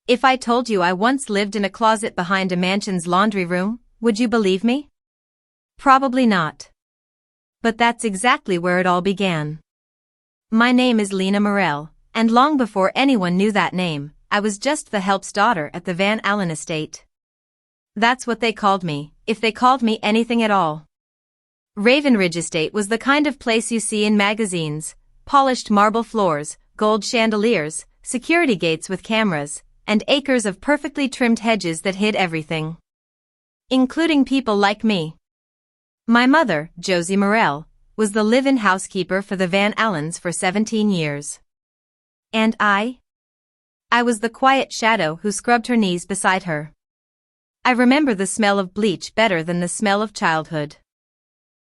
If I told you I once lived in a closet behind a mansion's laundry room, would you believe me? Probably not. But that's exactly where it all began. My name is Lena Morell, and long before anyone knew that name, I was just the help's daughter at the Van Allen estate. That's what they called me, if they called me anything at all. Ravenridge Estate was the kind of place you see in magazines: polished marble floors, gold chandeliers, security gates with cameras, and acres of perfectly trimmed hedges that hid everything. Including people like me. My mother, Josie Morell, was the live-in housekeeper for the Van Allens for 17 years. And I was the quiet shadow who scrubbed her knees beside her. I remember the smell of bleach better than the smell of childhood.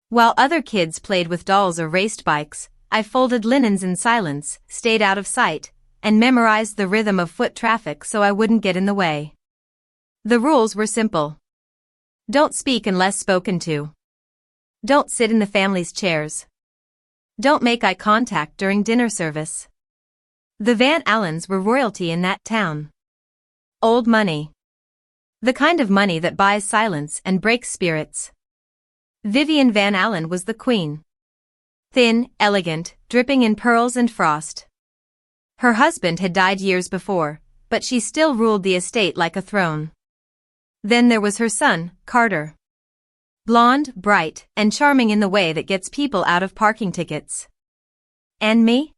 While other kids played with dolls or raced bikes, I folded linens in silence, stayed out of sight, and memorized the rhythm of foot traffic so I wouldn't get in the way. The rules were simple. Don't speak unless spoken to. Don't sit in the family's chairs. Don't make eye contact during dinner service. The Van Allens were royalty in that town. Old money. The kind of money that buys silence and breaks spirits. Vivian Van Allen was the queen. Thin, elegant, dripping in pearls and frost. Her husband had died years before, but she still ruled the estate like a throne. Then there was her son, Carter. Blonde, bright, and charming in the way that gets people out of parking tickets. And me?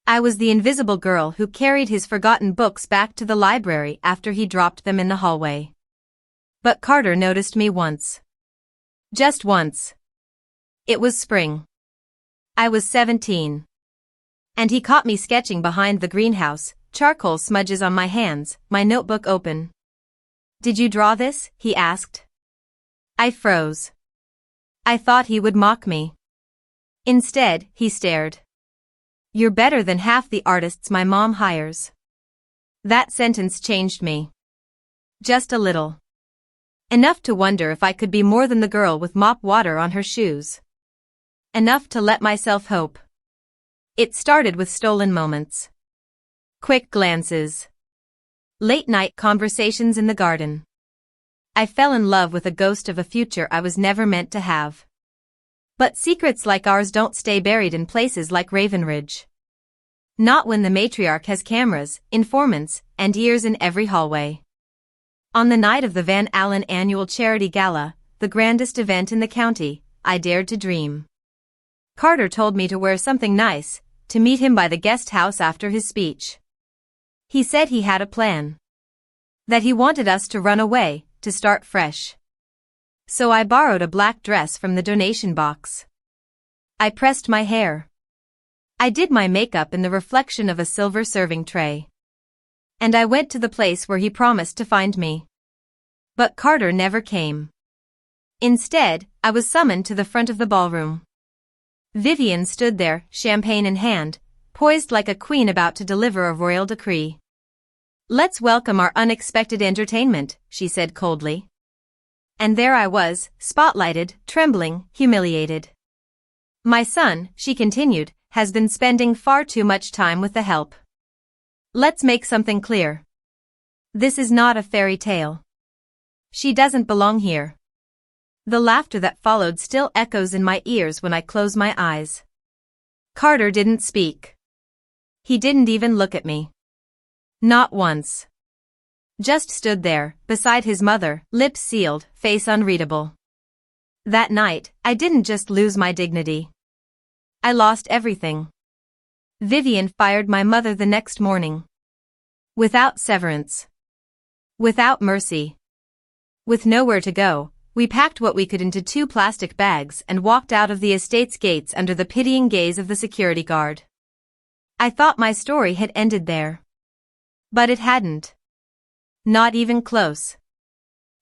I was the invisible girl who carried his forgotten books back to the library after he dropped them in the hallway. But Carter noticed me once. Just once. It was spring. I was 17. And he caught me sketching behind the greenhouse, charcoal smudges on my hands, my notebook open. "Did you draw this?" he asked. I froze. I thought he would mock me. Instead, he stared. "You're better than half the artists my mom hires." That sentence changed me. Just a little. Enough to wonder if I could be more than the girl with mop water on her shoes. Enough to let myself hope. It started with stolen moments. Quick glances. Late-night conversations in the garden. I fell in love with a ghost of a future I was never meant to have. But secrets like ours don't stay buried in places like Ravenridge. Not when the matriarch has cameras, informants, and ears in every hallway. On the night of the Van Allen annual charity gala, the grandest event in the county, I dared to dream. Carter told me to wear something nice, to meet him by the guest house after his speech. He said he had a plan. That he wanted us to run away, to start fresh. So I borrowed a black dress from the donation box. I pressed my hair. I did my makeup in the reflection of a silver serving tray. And I went to the place where he promised to find me. But Carter never came. Instead, I was summoned to the front of the ballroom. Vivian stood there, champagne in hand, poised like a queen about to deliver a royal decree. "Let's welcome our unexpected entertainment," she said coldly. And there I was, spotlighted, trembling, humiliated. "My son," she continued, "has been spending far too much time with the help. Let's make something clear. This is not a fairy tale. She doesn't belong here." The laughter that followed still echoes in my ears when I close my eyes. Carter didn't speak. He didn't even look at me. Not once. Just stood there, beside his mother, lips sealed, face unreadable. That night, I didn't just lose my dignity. I lost everything. Vivian fired my mother the next morning. Without severance. Without mercy. With nowhere to go, we packed what we could into 2 plastic bags and walked out of the estate's gates under the pitying gaze of the security guard. I thought my story had ended there. But it hadn't. Not even close.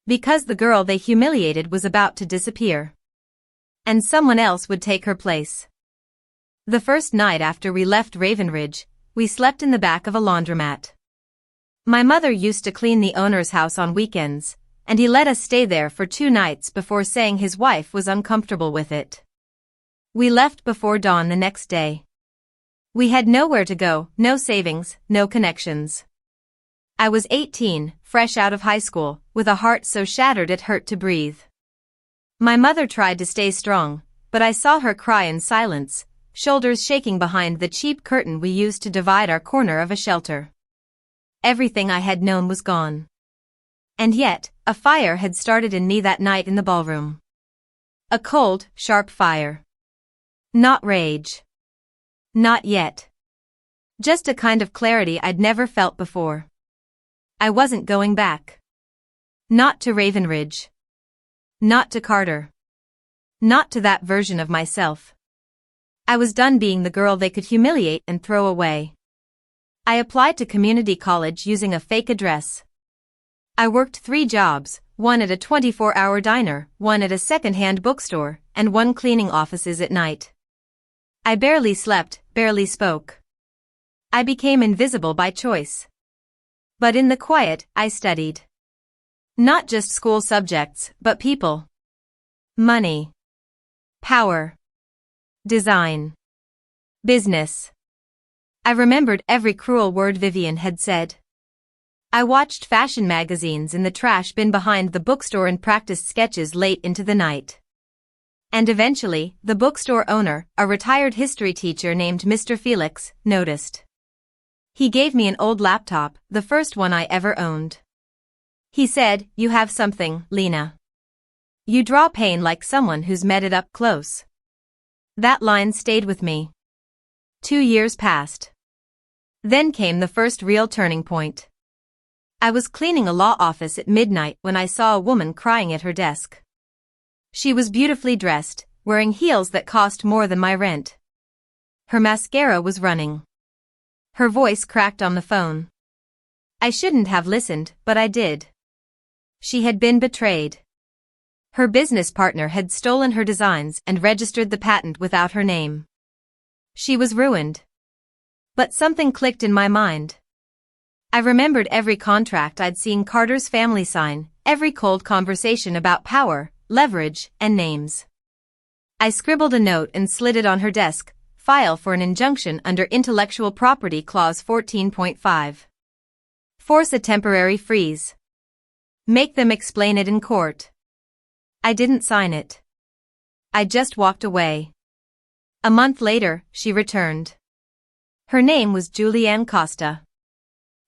Because the girl they humiliated was about to disappear. And someone else would take her place. The first night after we left Ravenridge, we slept in the back of a laundromat. My mother used to clean the owner's house on weekends, and he let us stay there for 2 nights before saying his wife was uncomfortable with it. We left before dawn the next day. We had nowhere to go, no savings, no connections. I was 18, fresh out of high school, with a heart so shattered it hurt to breathe. My mother tried to stay strong, but I saw her cry in silence, shoulders shaking behind the cheap curtain we used to divide our corner of a shelter. Everything I had known was gone. And yet, a fire had started in me that night in the ballroom. A cold, sharp fire. Not rage. Not yet. Just a kind of clarity I'd never felt before. I wasn't going back. Not to Ravenridge. Not to Carter. Not to that version of myself. I was done being the girl they could humiliate and throw away. I applied to community college using a fake address. I worked 3 jobs, one at a 24-hour diner, one at a second-hand bookstore, and one cleaning offices at night. I barely slept, barely spoke. I became invisible by choice. But in the quiet, I studied. Not just school subjects, but people. Money. Power. Design. Business. I remembered every cruel word Vivian had said. I watched fashion magazines in the trash bin behind the bookstore and practiced sketches late into the night. And eventually, the bookstore owner, a retired history teacher named Mr. Felix, noticed. He gave me an old laptop, the first one I ever owned. He said, "You have something, Lena. You draw pain like someone who's met it up close." That line stayed with me. 2 years passed. Then came the first real turning point. I was cleaning a law office at midnight when I saw a woman crying at her desk. She was beautifully dressed, wearing heels that cost more than my rent. Her mascara was running. Her voice cracked on the phone. I shouldn't have listened, but I did. She had been betrayed. Her business partner had stolen her designs and registered the patent without her name. She was ruined. But something clicked in my mind. I remembered every contract I'd seen Carter's family sign, every cold conversation about power, leverage, and names. I scribbled a note and slid it on her desk, file for an injunction under Intellectual Property Clause 14.5. Force a temporary freeze. Make them explain it in court. I didn't sign it. I just walked away. A month later, she returned. Her name was Julianne Costa.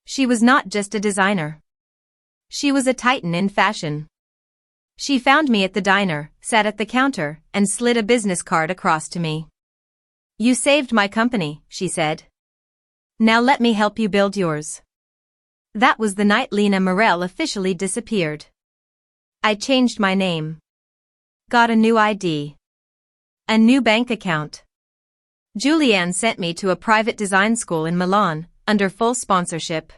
She was not just a designer. She was a titan in fashion. She found me at the diner, sat at the counter, and slid a business card across to me. "You saved my company," she said. "Now let me help you build yours." That was the night Lena Morell officially disappeared. I changed my name. Got a new ID. A new bank account. Julianne sent me to a private design school in Milan, under full sponsorship.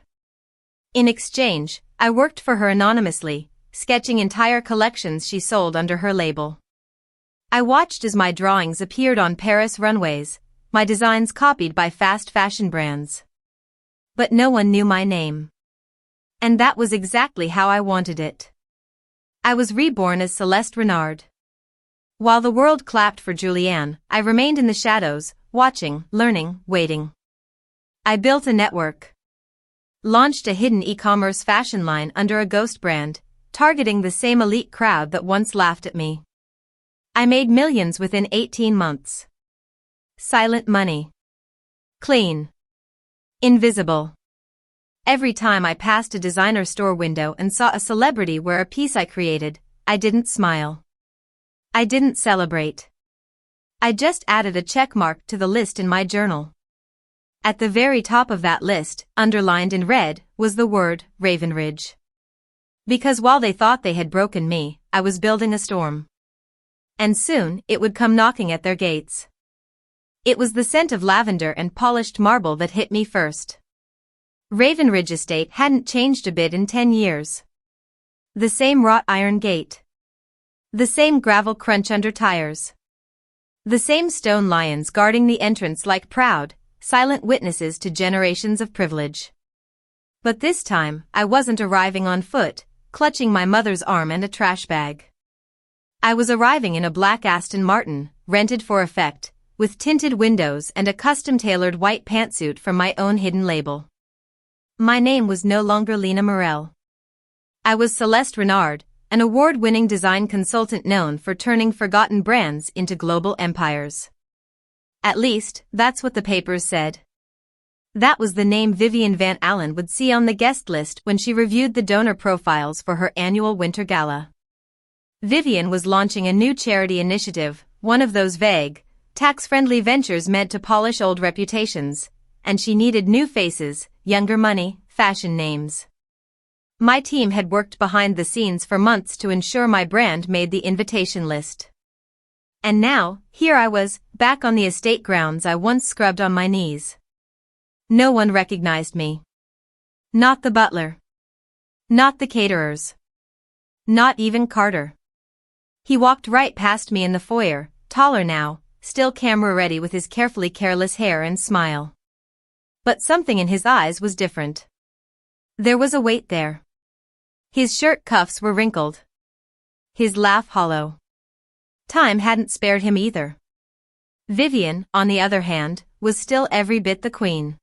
In exchange, I worked for her anonymously, sketching entire collections she sold under her label. I watched as my drawings appeared on Paris runways, my designs copied by fast fashion brands. But no one knew my name. And that was exactly how I wanted it. I was reborn as Celeste Renard. While the world clapped for Julianne, I remained in the shadows, watching, learning, waiting. I built a network. Launched a hidden e-commerce fashion line under a ghost brand, targeting the same elite crowd that once laughed at me. I made millions within 18 months. Silent money. Clean. Invisible. Every time I passed a designer store window and saw a celebrity wear a piece I created, I didn't smile. I didn't celebrate. I just added a check mark to the list in my journal. At the very top of that list, underlined in red, was the word Ravenridge. Because while they thought they had broken me, I was building a storm. And soon, it would come knocking at their gates. It was the scent of lavender and polished marble that hit me first. Ravenridge Estate hadn't changed a bit in 10 years. The same wrought iron gate. The same gravel crunch under tires. The same stone lions guarding the entrance like proud, silent witnesses to generations of privilege. But this time, I wasn't arriving on foot, clutching my mother's arm and a trash bag. I was arriving in a black Aston Martin, rented for effect, with tinted windows and a custom-tailored white pantsuit from my own hidden label. My name was no longer Lena Morel. I was Celeste Renard, an award-winning design consultant known for turning forgotten brands into global empires. At least, that's what the papers said. That was the name Vivian Van Allen would see on the guest list when she reviewed the donor profiles for her annual Winter Gala. Vivian was launching a new charity initiative, one of those vague, tax-friendly ventures meant to polish old reputations, and she needed new faces, younger money, fashion names. My team had worked behind the scenes for months to ensure my brand made the invitation list. And now, here I was, back on the estate grounds I once scrubbed on my knees. No one recognized me. Not the butler. Not the caterers. Not even Carter. He walked right past me in the foyer, taller now, still camera-ready with his carefully careless hair and smile. But something in his eyes was different. There was a weight there. His shirt cuffs were wrinkled. His laugh hollow. Time hadn't spared him either. Vivian, on the other hand, was still every bit the queen.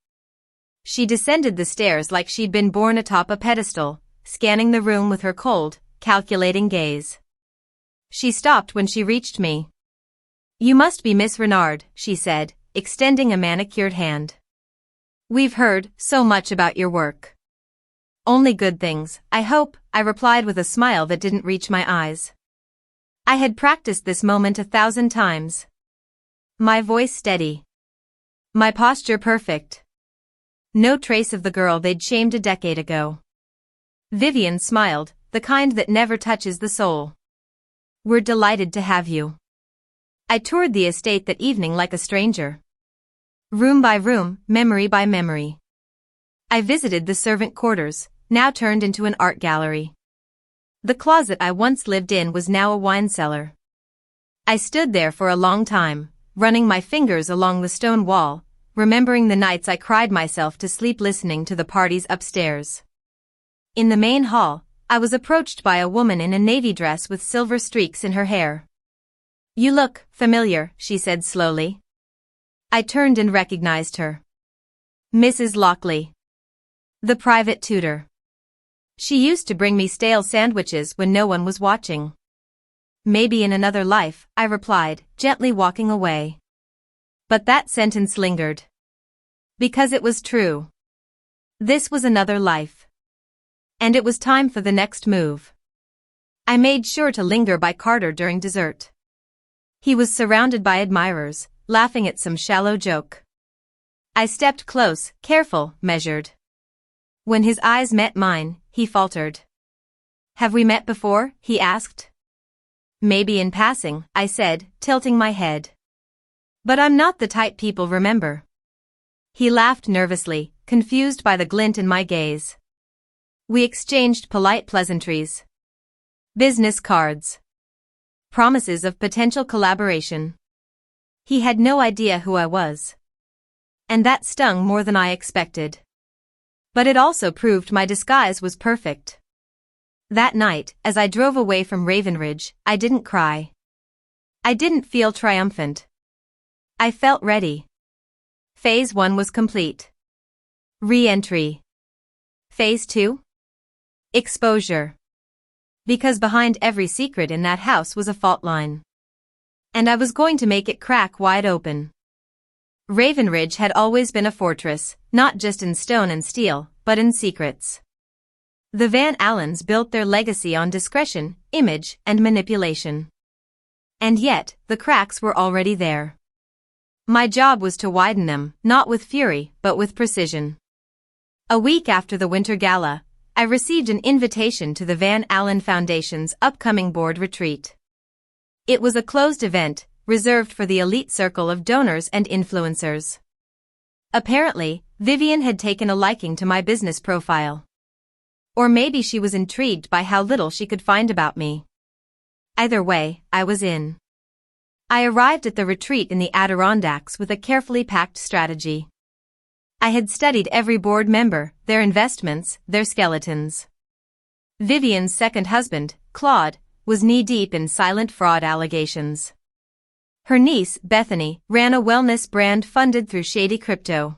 She descended the stairs like she'd been born atop a pedestal, scanning the room with her cold, calculating gaze. She stopped when she reached me. "You must be Miss Renard," she said, extending a manicured hand. "We've heard so much about your work." "Only good things, I hope," I replied with a smile that didn't reach my eyes. I had practiced this moment 1,000 times. My voice steady. My posture perfect. No trace of the girl they'd shamed a decade ago. Vivian smiled, the kind that never touches the soul. "We're delighted to have you." I toured the estate that evening like a stranger. Room by room, memory by memory. I visited the servant quarters, now turned into an art gallery. The closet I once lived in was now a wine cellar. I stood there for a long time, running my fingers along the stone wall, remembering the nights I cried myself to sleep listening to the parties upstairs. In the main hall, I was approached by a woman in a navy dress with silver streaks in her hair. "You look familiar," she said slowly. I turned and recognized her. Mrs. Lockley. The private tutor. She used to bring me stale sandwiches when no one was watching. "Maybe in another life," I replied, gently walking away. But that sentence lingered. Because it was true. This was another life. And it was time for the next move. I made sure to linger by Carter during dessert. He was surrounded by admirers, laughing at some shallow joke. I stepped close, careful, measured. When his eyes met mine, he faltered. "Have we met before?" he asked. "Maybe in passing," I said, tilting my head. "But I'm not the type people remember." He laughed nervously, confused by the glint in my gaze. We exchanged polite pleasantries. Business cards. Promises of potential collaboration. He had no idea who I was. And that stung more than I expected. But it also proved my disguise was perfect. That night, as I drove away from Ravenridge, I didn't cry. I didn't feel triumphant. I felt ready. Phase 1 was complete. Re-entry. Phase 2? Exposure. Because behind every secret in that house was a fault line. And I was going to make it crack wide open. Ravenridge had always been a fortress, not just in stone and steel, but in secrets. The Van Allens built their legacy on discretion, image, and manipulation. And yet, the cracks were already there. My job was to widen them, not with fury, but with precision. A week after the Winter Gala, I received an invitation to the Van Allen Foundation's upcoming board retreat. It was a closed event, reserved for the elite circle of donors and influencers. Apparently, Vivian had taken a liking to my business profile. Or maybe she was intrigued by how little she could find about me. Either way, I was in. I arrived at the retreat in the Adirondacks with a carefully packed strategy. I had studied every board member, their investments, their skeletons. Vivian's second husband, Claude, was knee-deep in silent fraud allegations. Her niece, Bethany, ran a wellness brand funded through shady crypto.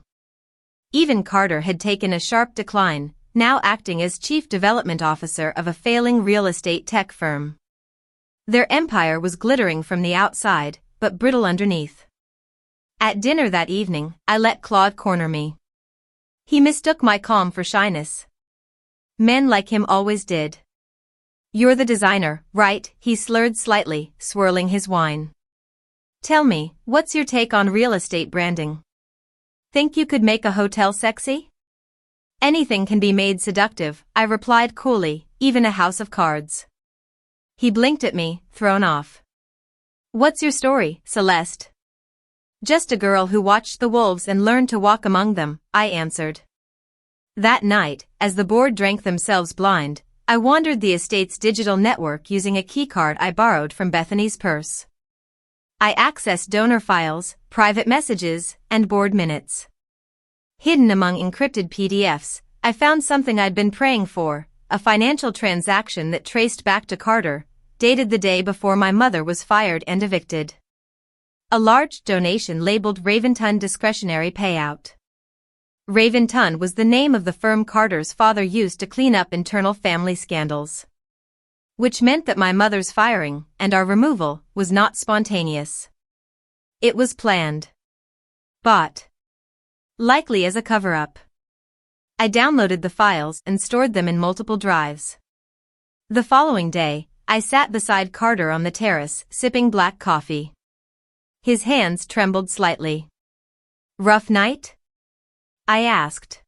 Even Carter had taken a sharp decline, now acting as chief development officer of a failing real estate tech firm. Their empire was glittering from the outside, but brittle underneath. At dinner that evening, I let Claude corner me. He mistook my calm for shyness. Men like him always did. "You're the designer, right?" he slurred slightly, swirling his wine. "Tell me, what's your take on real estate branding? Think you could make a hotel sexy?" "Anything can be made seductive," I replied coolly, "even a house of cards." He blinked at me, thrown off. "What's your story, Celeste?" "Just a girl who watched the wolves and learned to walk among them," I answered. That night, as the board drank themselves blind, I wandered the estate's digital network using a keycard I borrowed from Bethany's purse. I accessed donor files, private messages, and board minutes. Hidden among encrypted PDFs, I found something I'd been praying for, a financial transaction that traced back to Carter, dated the day before my mother was fired and evicted. A large donation labeled Reinventing discretionary payout. Reinventing was the name of the firm Carter's father used to clean up internal family scandals. Which meant that my mother's firing, and our removal, was not spontaneous. It was planned. Bought. Likely as a cover-up. I downloaded the files and stored them in multiple drives. The following day, I sat beside Carter on the terrace, sipping black coffee. His hands trembled slightly. "Rough night?" I asked.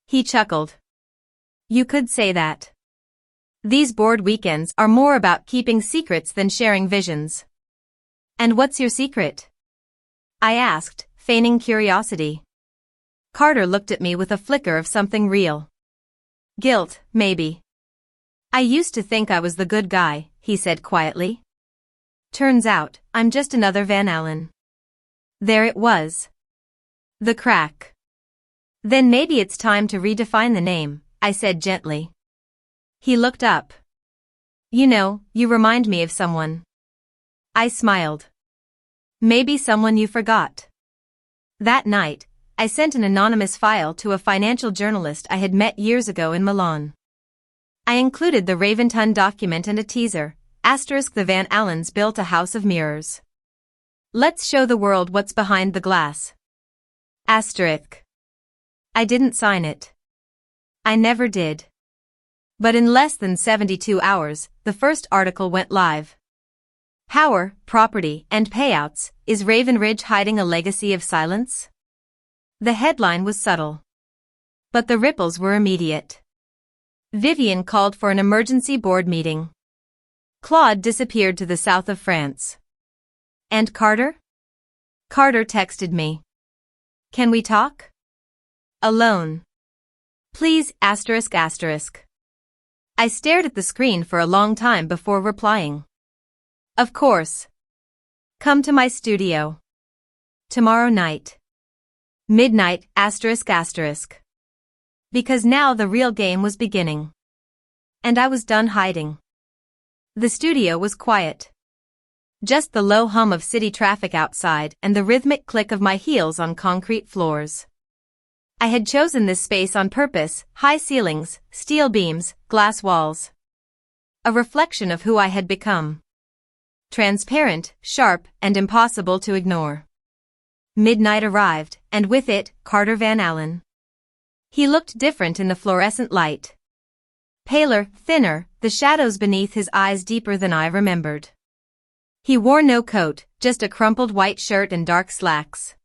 He chuckled. "You could say that. These board weekends are more about keeping secrets than sharing visions." "And what's your secret?" I asked, feigning curiosity. Carter looked at me with a flicker of something real. "Guilt, maybe. I used to think I was the good guy," he said quietly. "Turns out, I'm just another Van Allen." There it was. The crack. "Then maybe it's time to redefine the name," I said gently. He looked up. "You know, you remind me of someone." I smiled. "Maybe someone you forgot." That night, I sent an anonymous file to a financial journalist I had met years ago in Milan. I included the Reinventing document and a teaser, *, the Van Allens built a house of mirrors. Let's show the world what's behind the glass. *. I didn't sign it. I never did. But in less than 72 hours, the first article went live. "Power, Property, and Payouts, is Raven Ridge hiding a legacy of silence?" The headline was subtle. But the ripples were immediate. Vivian called for an emergency board meeting. Claude disappeared to the south of France. And Carter? Carter texted me. "Can we talk? Alone. Please, ****. I stared at the screen for a long time before replying. "Of course. Come to my studio. Tomorrow night. Midnight, ***. Because now the real game was beginning. And I was done hiding. The studio was quiet. Just the low hum of city traffic outside and the rhythmic click of my heels on concrete floors. I had chosen this space on purpose, high ceilings, steel beams, glass walls. A reflection of who I had become. Transparent, sharp, and impossible to ignore. Midnight arrived, and with it, Carter Van Allen. He looked different in the fluorescent light. Paler, thinner, the shadows beneath his eyes deeper than I remembered. He wore no coat, just a crumpled white shirt and dark slacks.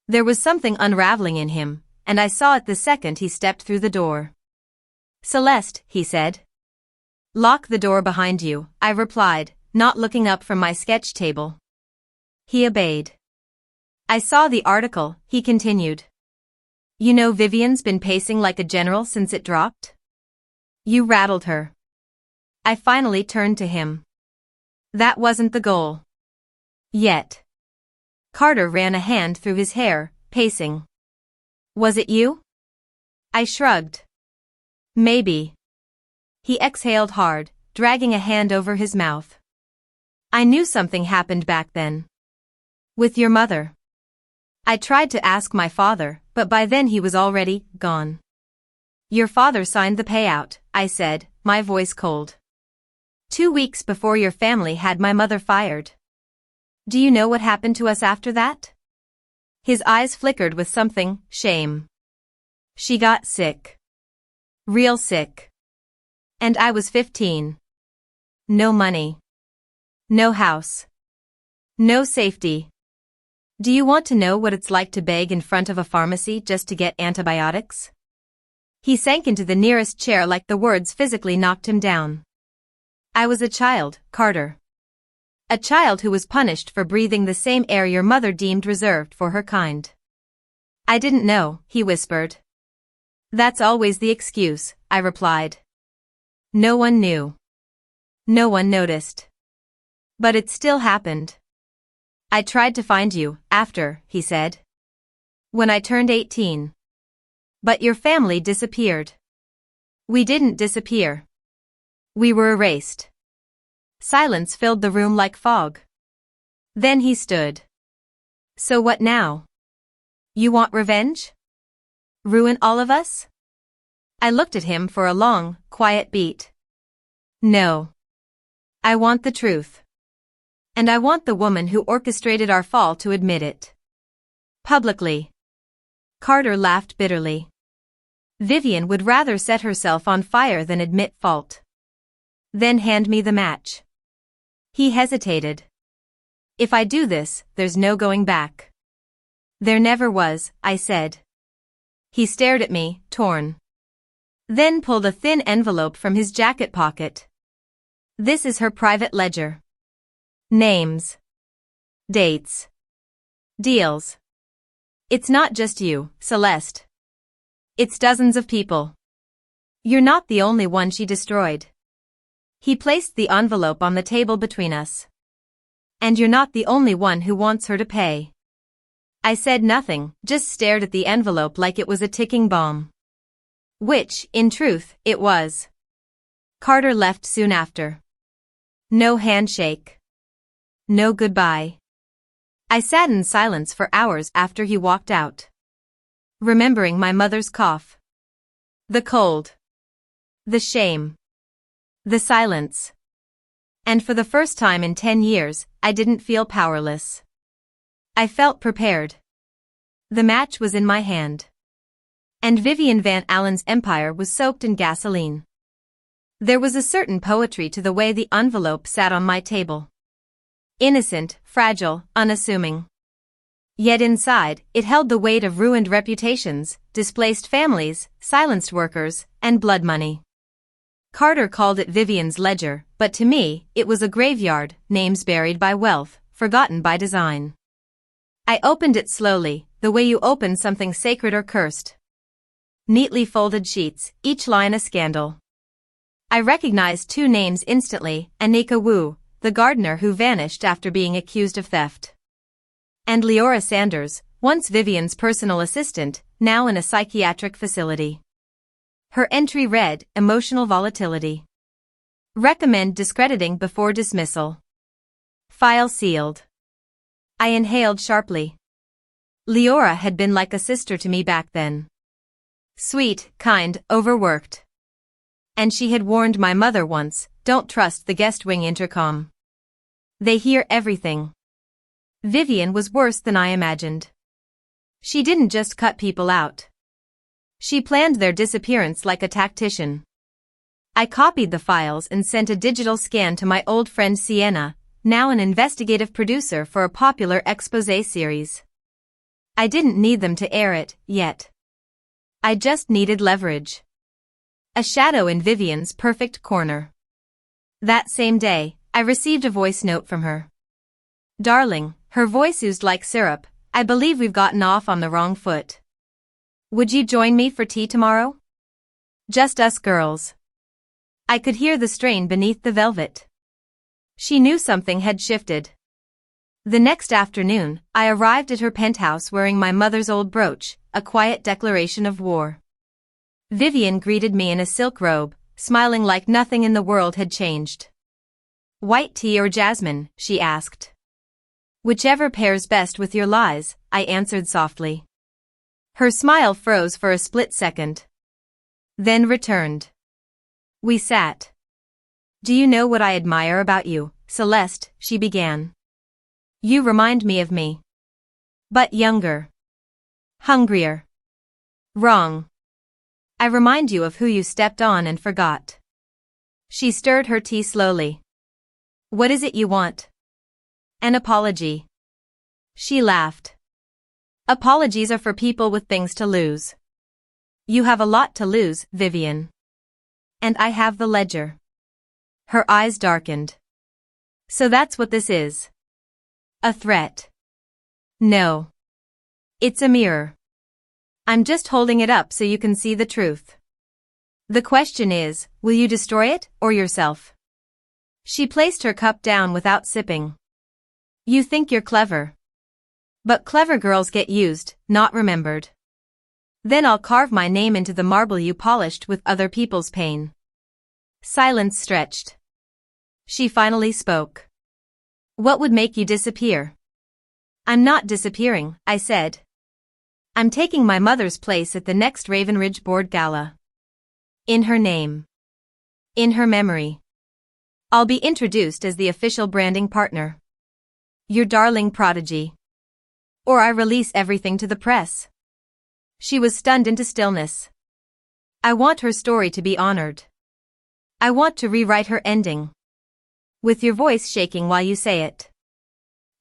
There was something unraveling in him, and I saw it the second he stepped through the door. "Celeste," he said. "Lock the door behind you," I replied, not looking up from my sketch table. He obeyed. "I saw the article," he continued. "You know Vivian's been pacing like a general since it dropped? You rattled her." I finally turned to him. That wasn't the goal. Yet. Carter ran a hand through his hair, pacing. "Was it you?" I shrugged. "Maybe." He exhaled hard, dragging a hand over his mouth. "I knew something happened back then. With your mother." I tried to ask my father, but by then he was already gone. Your father signed the payout, I said, my voice cold. 2 weeks before your family had my mother fired. Do you know what happened to us after that? His eyes flickered with something, shame. She got sick. Real sick. And I was 15. No money. No house. No safety. Do you want to know what it's like to beg in front of a pharmacy just to get antibiotics? He sank into the nearest chair like the words physically knocked him down. I was a child, Carter. A child who was punished for breathing the same air your mother deemed reserved for her kind. I didn't know, he whispered. That's always the excuse, I replied. No one knew. No one noticed. But it still happened. I tried to find you, after, he said. When I turned 18. But your family disappeared. We didn't disappear. We were erased. Silence filled the room like fog. Then he stood. So what now? You want revenge? Ruin all of us? I looked at him for a long, quiet beat. No. I want the truth. And I want the woman who orchestrated our fall to admit it. Publicly. Carter laughed bitterly. Vivian would rather set herself on fire than admit fault. Then hand me the match. He hesitated. If I do this, there's no going back. There never was, I said. He stared at me, torn. Then pulled a thin envelope from his jacket pocket. This is her private ledger. Names. Dates. Deals. It's not just you, Celeste. It's dozens of people. You're not the only one she destroyed. He placed the envelope on the table between us. And you're not the only one who wants her to pay. I said nothing, just stared at the envelope like it was a ticking bomb. Which, in truth, it was. Carter left soon after. No handshake. No goodbye. I sat in silence for hours after he walked out. Remembering my mother's cough. The cold. The shame. The silence. And for the first time in 10 years, I didn't feel powerless. I felt prepared. The match was in my hand. And Vivian Van Allen's empire was soaked in gasoline. There was a certain poetry to the way the envelope sat on my table. Innocent, fragile, unassuming. Yet inside, it held the weight of ruined reputations, displaced families, silenced workers, and blood money. Carter called it Vivian's ledger, but to me, it was a graveyard, names buried by wealth, forgotten by design. I opened it slowly, the way you open something sacred or cursed. Neatly folded sheets, each line a scandal. I recognized 2 names instantly, Anika Wu, the gardener who vanished after being accused of theft. And Leora Sanders, once Vivian's personal assistant, now in a psychiatric facility. Her entry read, emotional volatility. Recommend discrediting before dismissal. File sealed. I inhaled sharply. Leora had been like a sister to me back then. Sweet, kind, overworked. And she had warned my mother once, don't trust the guest wing intercom. They hear everything. Vivian was worse than I imagined. She didn't just cut people out. She planned their disappearance like a tactician. I copied the files and sent a digital scan to my old friend Sienna, now an investigative producer for a popular exposé series. I didn't need them to air it, yet. I just needed leverage. A shadow in Vivian's perfect corner. That same day, I received a voice note from her. Darling, her voice oozed like syrup, I believe we've gotten off on the wrong foot. Would you join me for tea tomorrow? Just us girls. I could hear the strain beneath the velvet. She knew something had shifted. The next afternoon, I arrived at her penthouse wearing my mother's old brooch, a quiet declaration of war. Vivian greeted me in a silk robe, smiling like nothing in the world had changed. White tea or jasmine, she asked. Whichever pairs best with your lies, I answered softly. Her smile froze for a split second. Then returned. We sat. Do you know what I admire about you, Celeste? She began. You remind me of me. But younger. Hungrier. Wrong. I remind you of who you stepped on and forgot. She stirred her tea slowly. What is it you want? An apology. She laughed. Apologies are for people with things to lose. You have a lot to lose, Vivian. And I have the ledger. Her eyes darkened. So that's what this is. A threat. No. It's a mirror. I'm just holding it up so you can see the truth. The question is, will you destroy it, or yourself? She placed her cup down without sipping. You think you're clever. But clever girls get used, not remembered. Then I'll carve my name into the marble you polished with other people's pain. Silence stretched. She finally spoke. What would make you disappear? I'm not disappearing, I said. I'm taking my mother's place at the next Ravenridge Board Gala. In her name. In her memory. I'll be introduced as the official branding partner. Your darling prodigy. Or I release everything to the press. She was stunned into stillness. I want her story to be honored. I want to rewrite her ending. With your voice shaking while you say it.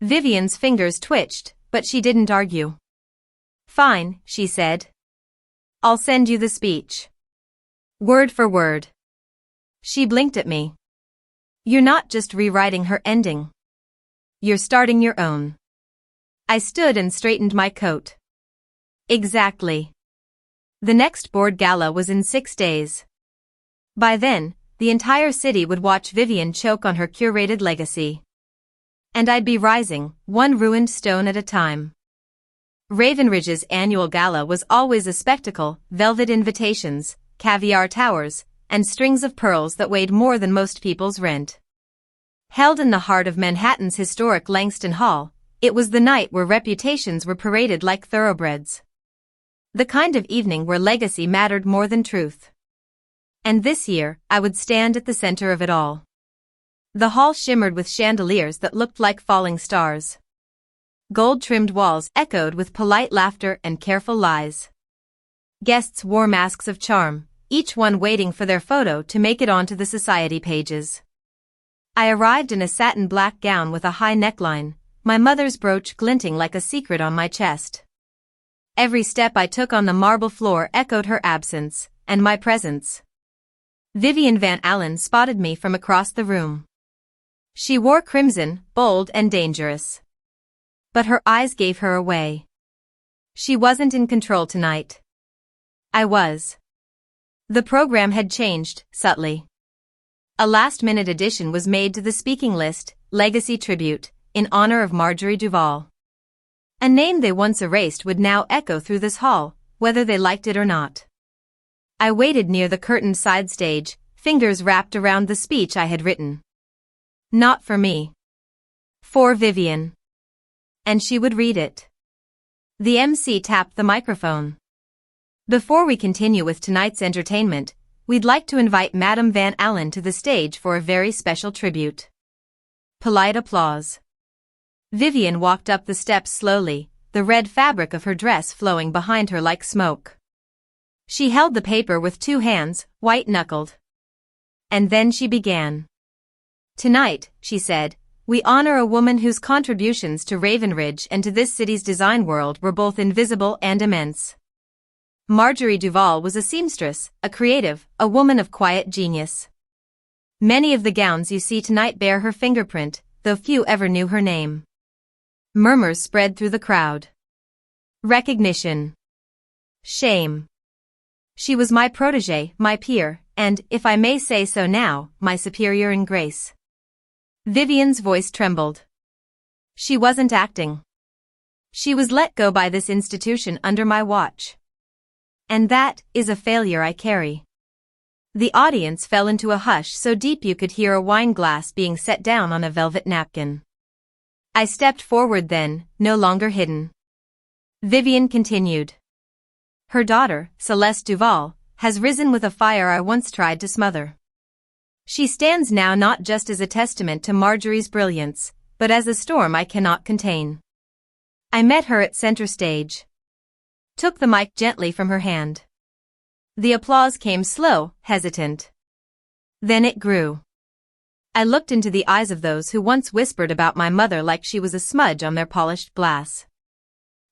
Vivian's fingers twitched, but she didn't argue. Fine, she said. I'll send you the speech. Word for word. She blinked at me. You're not just rewriting her ending. You're starting your own. I stood and straightened my coat. Exactly. The next board gala was in 6 days. By then, the entire city would watch Vivian choke on her curated legacy. And I'd be rising, one ruined stone at a time. Ravenridge's annual gala was always a spectacle, velvet invitations, caviar towers, and strings of pearls that weighed more than most people's rent. Held in the heart of Manhattan's historic Langston Hall, it was the night where reputations were paraded like thoroughbreds. The kind of evening where legacy mattered more than truth. And this year, I would stand at the center of it all. The hall shimmered with chandeliers that looked like falling stars. Gold-trimmed walls echoed with polite laughter and careful lies. Guests wore masks of charm, each one waiting for their photo to make it onto the society pages. I arrived in a satin black gown with a high neckline, my mother's brooch glinting like a secret on my chest. Every step I took on the marble floor echoed her absence, and my presence. Vivian Van Allen spotted me from across the room. She wore crimson, bold and dangerous. But her eyes gave her away. She wasn't in control tonight. I was. The program had changed, subtly. A last-minute addition was made to the speaking list, Legacy Tribute, in honor of Marjorie Duvall. A name they once erased would now echo through this hall, whether they liked it or not. I waited near the curtained side stage, fingers wrapped around the speech I had written. Not for me. For Vivian. And she would read it. The MC tapped the microphone. Before we continue with tonight's entertainment, we'd like to invite Madame Van Allen to the stage for a very special tribute. Polite applause. Vivian walked up the steps slowly, the red fabric of her dress flowing behind her like smoke. She held the paper with 2 hands, white-knuckled. And then she began. Tonight, she said, we honor a woman whose contributions to Ravenridge and to this city's design world were both invisible and immense. Marjorie Duvall was a seamstress, a creative, a woman of quiet genius. Many of the gowns you see tonight bear her fingerprint, though few ever knew her name. Murmurs spread through the crowd. Recognition. Shame. She was my protégée, my peer, and, if I may say so now, my superior in grace. Vivian's voice trembled. She wasn't acting. She was let go by this institution under my watch. And that is a failure I carry. The audience fell into a hush so deep you could hear a wine glass being set down on a velvet napkin. I stepped forward then, no longer hidden. Vivian continued. Her daughter, Celeste Duval, has risen with a fire I once tried to smother. She stands now not just as a testament to Marjorie's brilliance, but as a storm I cannot contain. I met her at center stage. Took the mic gently from her hand. The applause came slow, hesitant. Then it grew. I looked into the eyes of those who once whispered about my mother like she was a smudge on their polished glass.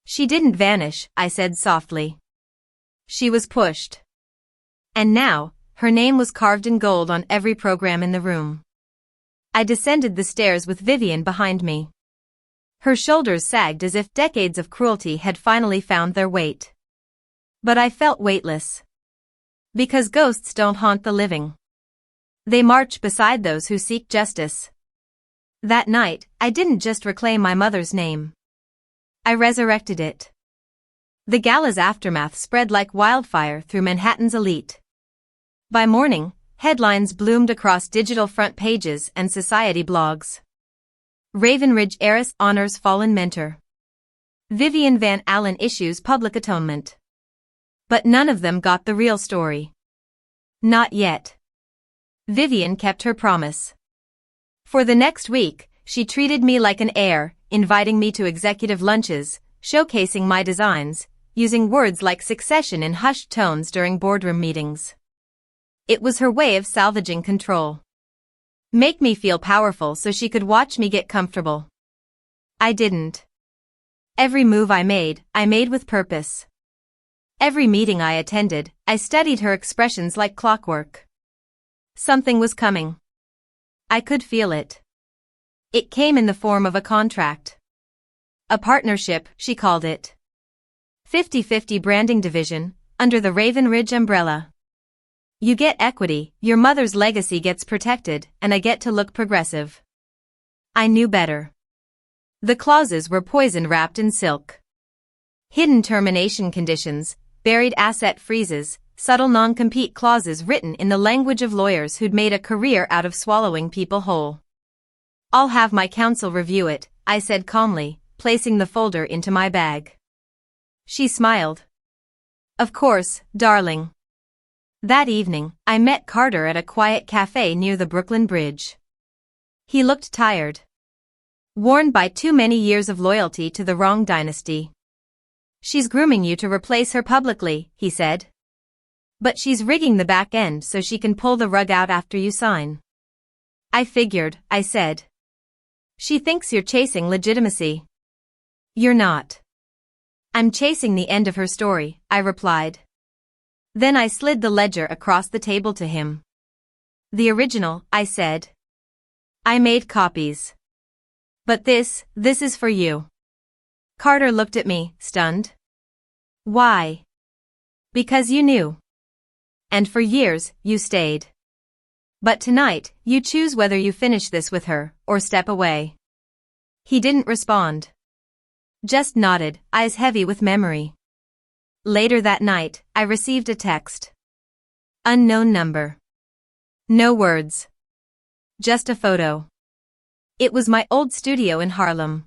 She didn't vanish, I said softly. She was pushed. And now, her name was carved in gold on every program in the room. I descended the stairs with Vivian behind me. Her shoulders sagged as if decades of cruelty had finally found their weight. But I felt weightless. Because ghosts don't haunt the living. They march beside those who seek justice. That night, I didn't just reclaim my mother's name. I resurrected it. The gala's aftermath spread like wildfire through Manhattan's elite. By morning, headlines bloomed across digital front pages and society blogs. Raven Ridge heiress honors fallen mentor. Vivian Van Allen issues public atonement. But none of them got the real story. Not yet. Vivian kept her promise. For the next week, she treated me like an heir, inviting me to executive lunches, showcasing my designs, using words like succession in hushed tones during boardroom meetings. It was her way of salvaging control. Make me feel powerful so she could watch me get comfortable. I didn't. Every move I made with purpose. Every meeting I attended, I studied her expressions like clockwork. Something was coming. I could feel it. It came in the form of a contract. A partnership, she called it. 50-50 branding division, under the Raven Ridge umbrella. You get equity, your mother's legacy gets protected, and I get to look progressive. I knew better. The clauses were poison wrapped in silk. Hidden termination conditions, buried asset freezes, subtle non-compete clauses written in the language of lawyers who'd made a career out of swallowing people whole. I'll have my counsel review it, I said calmly, placing the folder into my bag. She smiled. Of course, darling. That evening, I met Carter at a quiet cafe near the Brooklyn Bridge. He looked tired. Worn by too many years of loyalty to the wrong dynasty. She's grooming you to replace her publicly, he said. But she's rigging the back end so she can pull the rug out after you sign. I figured, I said. She thinks you're chasing legitimacy. You're not. I'm chasing the end of her story, I replied. Then I slid the ledger across the table to him. The original, I said. I made copies. But this is for you. Carter looked at me, stunned. Why? Because you knew. And for years, you stayed. But tonight, you choose whether you finish this with her, or step away. He didn't respond. Just nodded, eyes heavy with memory. Later that night, I received a text. Unknown number. No words. Just a photo. It was my old studio in Harlem.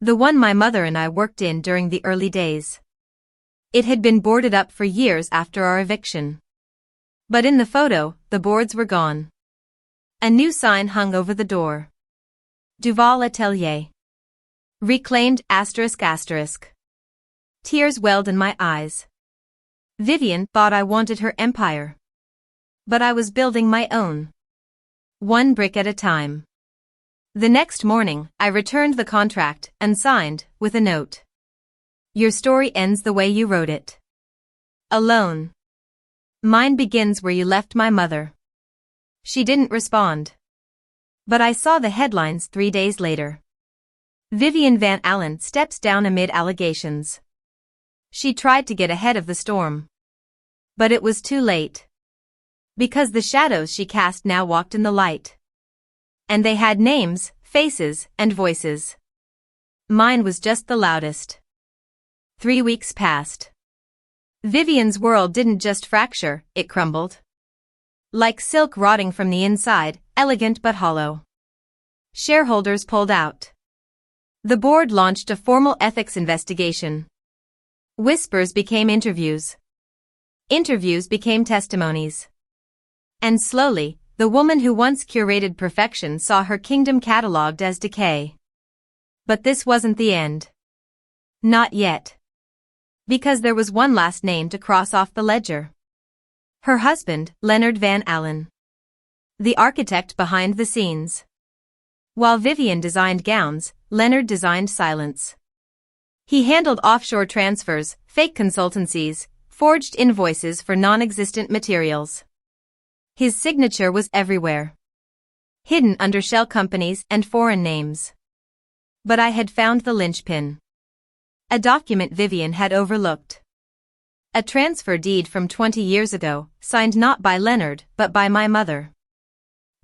The one my mother and I worked in during the early days. It had been boarded up for years after our eviction. But in the photo, the boards were gone. A new sign hung over the door. Duval Atelier. Reclaimed ****. Tears welled in my eyes. Vivian thought I wanted her empire. But I was building my own. One brick at a time. The next morning, I returned the contract and signed, with a note. Your story ends the way you wrote it. Alone. Mine begins where you left my mother. She didn't respond. But I saw the headlines 3 days later. Vivian Van Allen steps down amid allegations. She tried to get ahead of the storm. But it was too late. Because the shadows she cast now walked in the light. And they had names, faces, and voices. Mine was just the loudest. 3 weeks passed. Vivian's world didn't just fracture, it crumbled. Like silk rotting from the inside, elegant but hollow. Shareholders pulled out. The board launched a formal ethics investigation. Whispers became interviews. Interviews became testimonies. And slowly, the woman who once curated perfection saw her kingdom catalogued as decay. But this wasn't the end. Not yet. Because there was one last name to cross off the ledger. Her husband, Leonard Van Allen. The architect behind the scenes. While Vivian designed gowns, Leonard designed silence. He handled offshore transfers, fake consultancies, forged invoices for non-existent materials. His signature was everywhere. Hidden under shell companies and foreign names. But I had found the linchpin. A document Vivian had overlooked. A transfer deed from 20 years ago, signed not by Leonard, but by my mother.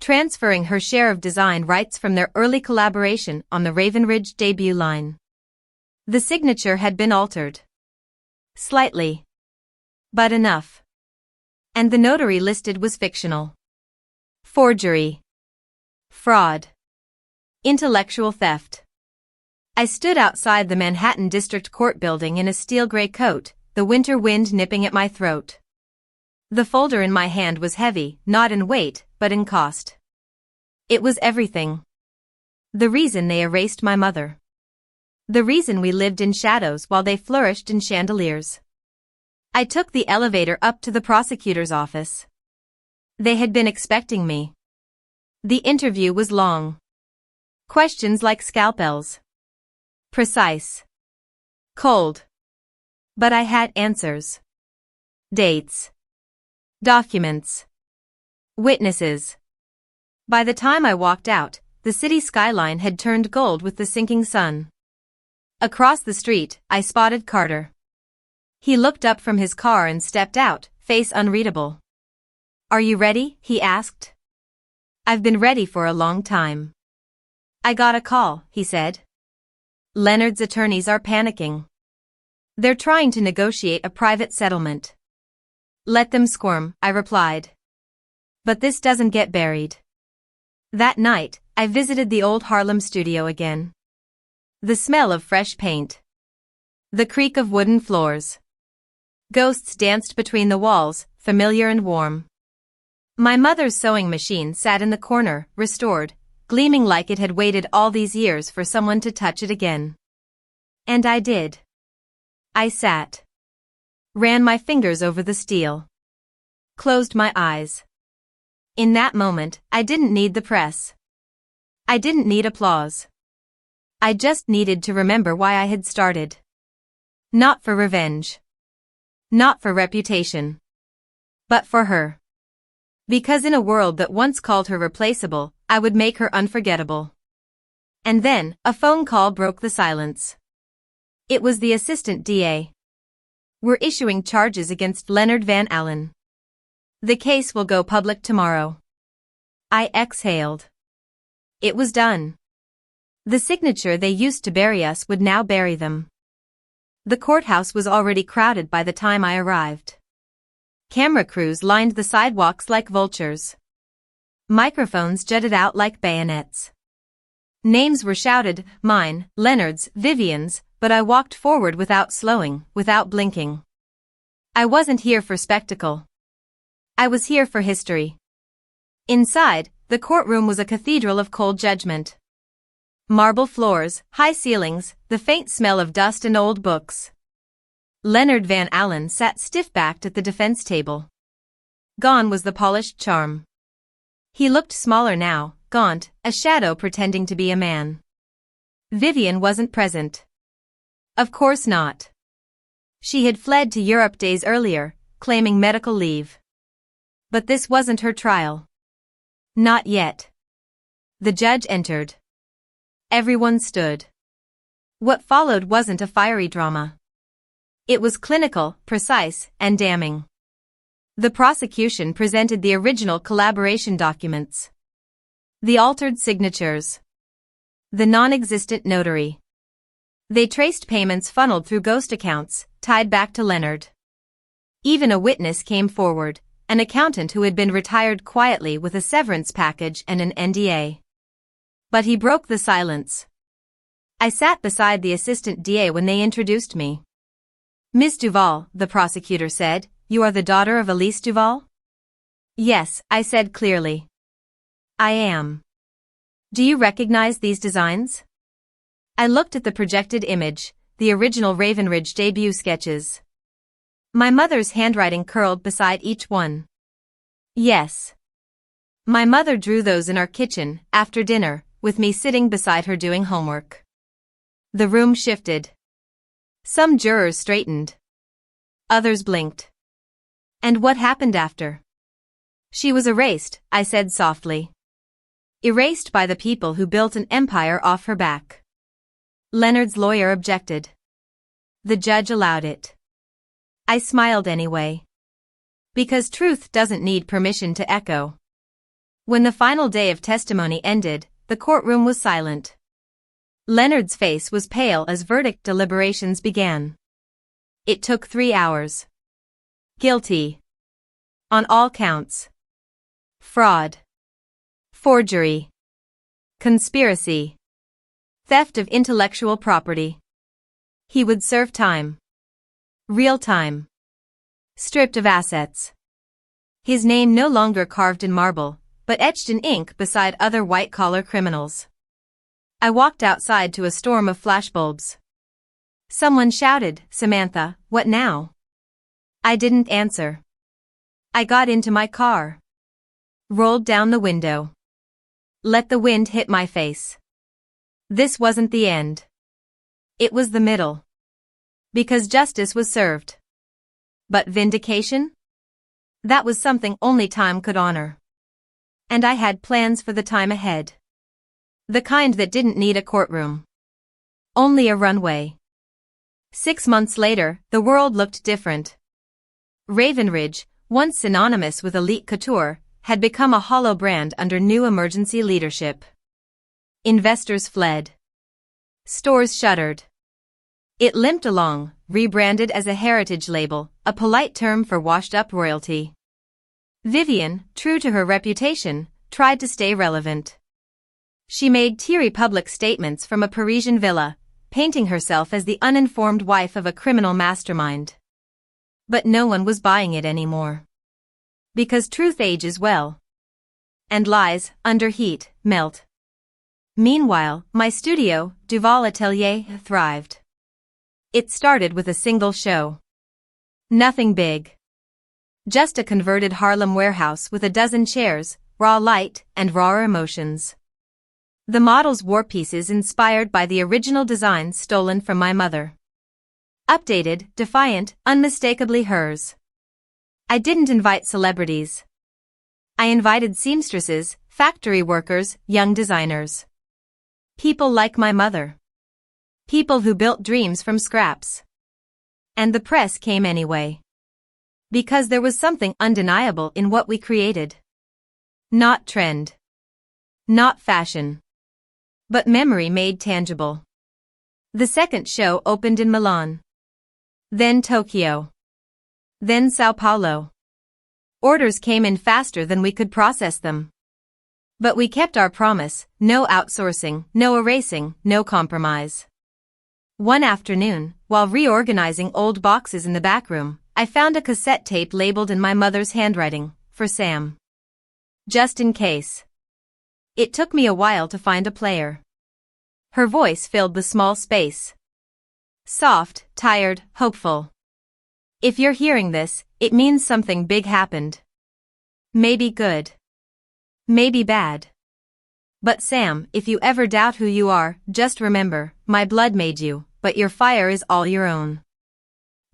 Transferring her share of design rights from their early collaboration on the Raven Ridge debut line. The signature had been altered. Slightly. But enough. And the notary listed was fictional. Forgery. Fraud. Intellectual theft. I stood outside the Manhattan District Court building in a steel gray coat, the winter wind nipping at my throat. The folder in my hand was heavy, not in weight, but in cost. It was everything. The reason they erased my mother. The reason we lived in shadows while they flourished in chandeliers. I took the elevator up to the prosecutor's office. They had been expecting me. The interview was long. Questions like scalpels. Precise. Cold. But I had answers. Dates. Documents. Witnesses. By the time I walked out, the city skyline had turned gold with the sinking sun. Across the street, I spotted Carter. He looked up from his car and stepped out, face unreadable. "Are you ready?" he asked. "I've been ready for a long time." "I got a call," he said. "Leonard's attorneys are panicking. They're trying to negotiate a private settlement." "Let them squirm," I replied. "But this doesn't get buried." That night, I visited the old Harlem studio again. The smell of fresh paint. The creak of wooden floors. Ghosts danced between the walls, familiar and warm. My mother's sewing machine sat in the corner, restored, gleaming like it had waited all these years for someone to touch it again. And I did. I sat. Ran my fingers over the steel. Closed my eyes. In that moment, I didn't need the press. I didn't need applause. I just needed to remember why I had started. Not for revenge. Not for reputation. But for her. Because in a world that once called her replaceable, I would make her unforgettable. And then, a phone call broke the silence. It was the assistant DA. "We're issuing charges against Leonard Van Allen. The case will go public tomorrow." I exhaled. It was done. The signature they used to bury us would now bury them. The courthouse was already crowded by the time I arrived. Camera crews lined the sidewalks like vultures. Microphones jutted out like bayonets. Names were shouted, mine, Leonard's, Vivian's, but I walked forward without slowing, without blinking. I wasn't here for spectacle. I was here for history. Inside, the courtroom was a cathedral of cold judgment. Marble floors, high ceilings, the faint smell of dust and old books. Leonard Van Allen sat stiff-backed at the defense table. Gone was the polished charm. He looked smaller now, gaunt, a shadow pretending to be a man. Vivian wasn't present. Of course not. She had fled to Europe days earlier, claiming medical leave. But this wasn't her trial. Not yet. The judge entered. Everyone stood. What followed wasn't a fiery drama. It was clinical, precise, and damning. The prosecution presented the original collaboration documents. The altered signatures. The non-existent notary. They traced payments funneled through ghost accounts, tied back to Leonard. Even a witness came forward, an accountant who had been retired quietly with a severance package and an NDA. But he broke the silence. I sat beside the assistant DA when they introduced me. Miss Duval, the prosecutor said, you are the daughter of Elise Duval? Yes, I said clearly. I am. Do you recognize these designs? I looked at the projected image, the original Ravenridge debut sketches. My mother's handwriting curled beside each one. Yes. My mother drew those in our kitchen, after dinner, with me sitting beside her doing homework. The room shifted. Some jurors straightened. Others blinked. And what happened after? She was erased, I said softly. Erased by the people who built an empire off her back. Leonard's lawyer objected. The judge allowed it. I smiled anyway. Because truth doesn't need permission to echo. When the final day of testimony ended, the courtroom was silent. Leonard's face was pale as verdict deliberations began. It took 3 hours. Guilty. On all counts. Fraud. Forgery. Conspiracy. Theft of intellectual property. He would serve time. Real time. Stripped of assets. His name no longer carved in marble, but etched in ink beside other white-collar criminals. I walked outside to a storm of flashbulbs. Someone shouted, Samantha, what now? I didn't answer. I got into my car. Rolled down the window. Let the wind hit my face. This wasn't the end. It was the middle. Because justice was served. But vindication? That was something only time could honor. And I had plans for the time ahead. The kind that didn't need a courtroom. Only a runway. 6 months later, the world looked different. Ravenridge, once synonymous with elite couture, had become a hollow brand under new emergency leadership. Investors fled. Stores shuttered. It limped along, rebranded as a heritage label, a polite term for washed-up royalty. Vivian, true to her reputation, tried to stay relevant. She made teary public statements from a Parisian villa, painting herself as the uninformed wife of a criminal mastermind. But no one was buying it anymore. Because truth ages well. And lies, under heat, melt. Meanwhile, my studio, Duval Atelier, thrived. It started with a single show. Nothing big. Just a converted Harlem warehouse with a dozen chairs, raw light, and rawer emotions. The models wore pieces inspired by the original designs stolen from my mother. Updated, defiant, unmistakably hers. I didn't invite celebrities. I invited seamstresses, factory workers, young designers. People like my mother. People who built dreams from scraps. And the press came anyway. Because there was something undeniable in what we created. Not trend. Not fashion. But memory made tangible. The second show opened in Milan. Then Tokyo. Then Sao Paulo. Orders came in faster than we could process them. But we kept our promise, no outsourcing, no erasing, no compromise. One afternoon, while reorganizing old boxes in the back room, I found a cassette tape labeled in my mother's handwriting, for Sam. Just in case. It took me a while to find a player. Her voice filled the small space. Soft, tired, hopeful. If you're hearing this, it means something big happened. Maybe good. Maybe bad. But Sam, if you ever doubt who you are, just remember, my blood made you, but your fire is all your own.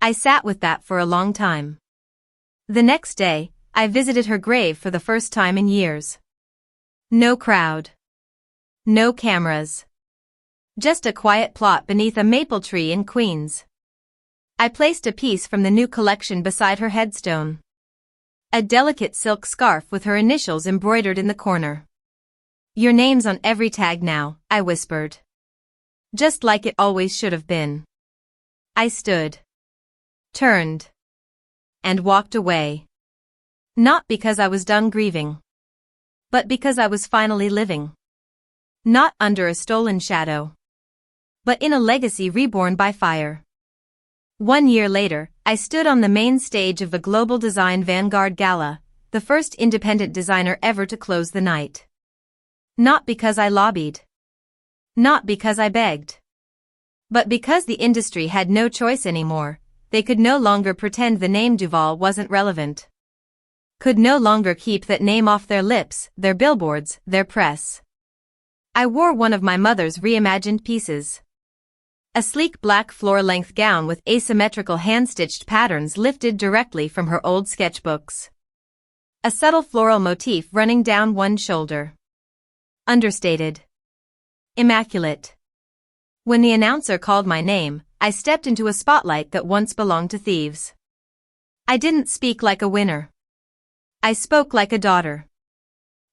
I sat with that for a long time. The next day, I visited her grave for the first time in years. No crowd. No cameras. Just a quiet plot beneath a maple tree in Queens. I placed a piece from the new collection beside her headstone. A delicate silk scarf with her initials embroidered in the corner. Your name's on every tag now, I whispered. Just like it always should have been. I stood. Turned. And walked away. Not because I was done grieving. But because I was finally living. Not under a stolen shadow. but in a legacy reborn by fire. 1 year later, I stood on the main stage of the Global Design Vanguard Gala, the first independent designer ever to close the night. Not because I lobbied. Not because I begged. But because the industry had no choice anymore. They could no longer pretend the name Duval wasn't relevant. Could no longer keep that name off their lips, their billboards, their press. I wore one of my mother's reimagined pieces. A sleek black floor-length gown with asymmetrical hand-stitched patterns lifted directly from her old sketchbooks. A subtle floral motif running down one shoulder. Understated. Immaculate. When the announcer called my name, I stepped into a spotlight that once belonged to thieves. I didn't speak like a winner. I spoke like a daughter.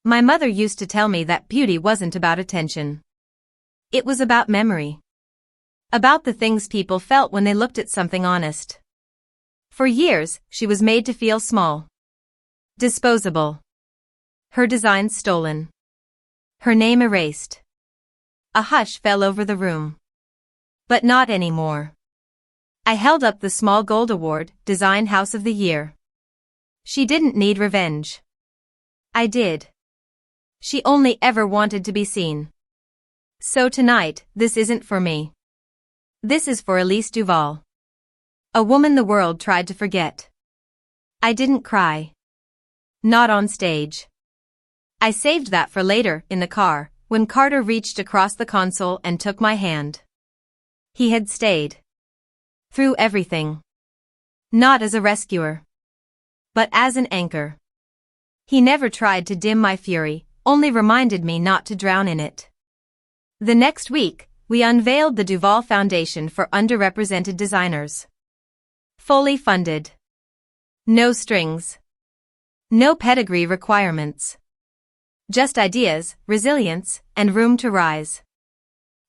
My mother used to tell me that beauty wasn't about attention. It was about memory. About the things people felt when they looked at something honest. For years, she was made to feel small. Disposable. Her designs stolen. Her name erased. A hush fell over the room. But not anymore. I held up the small gold award, Design House of the Year. She didn't need revenge. I did. She only ever wanted to be seen. So tonight, this isn't for me. This is for Elise Duval. A woman the world tried to forget. I didn't cry. Not on stage. I saved that for later, in the car, when Carter reached across the console and took my hand. He had stayed. Through everything. Not as a rescuer. But as an anchor. He never tried to dim my fury, only reminded me not to drown in it. The next week, we unveiled the Duval Foundation for Underrepresented Designers. Fully funded. No strings. No pedigree requirements. Just ideas, resilience, and room to rise.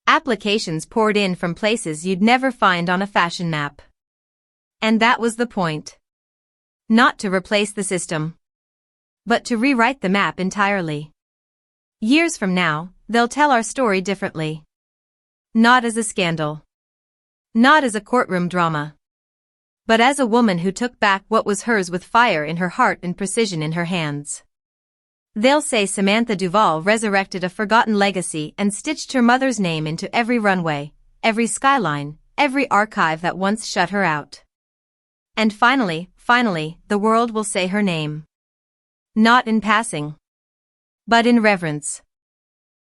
Applications poured in from places you'd never find on a fashion map. And that was the point. Not to replace the system. But to rewrite the map entirely. Years from now, they'll tell our story differently. Not as a scandal. Not as a courtroom drama. But as a woman who took back what was hers with fire in her heart and precision in her hands. They'll say Samantha Duval resurrected a forgotten legacy and stitched her mother's name into every runway, every skyline, every archive that once shut her out. And finally, the world will say her name. Not in passing. But in reverence.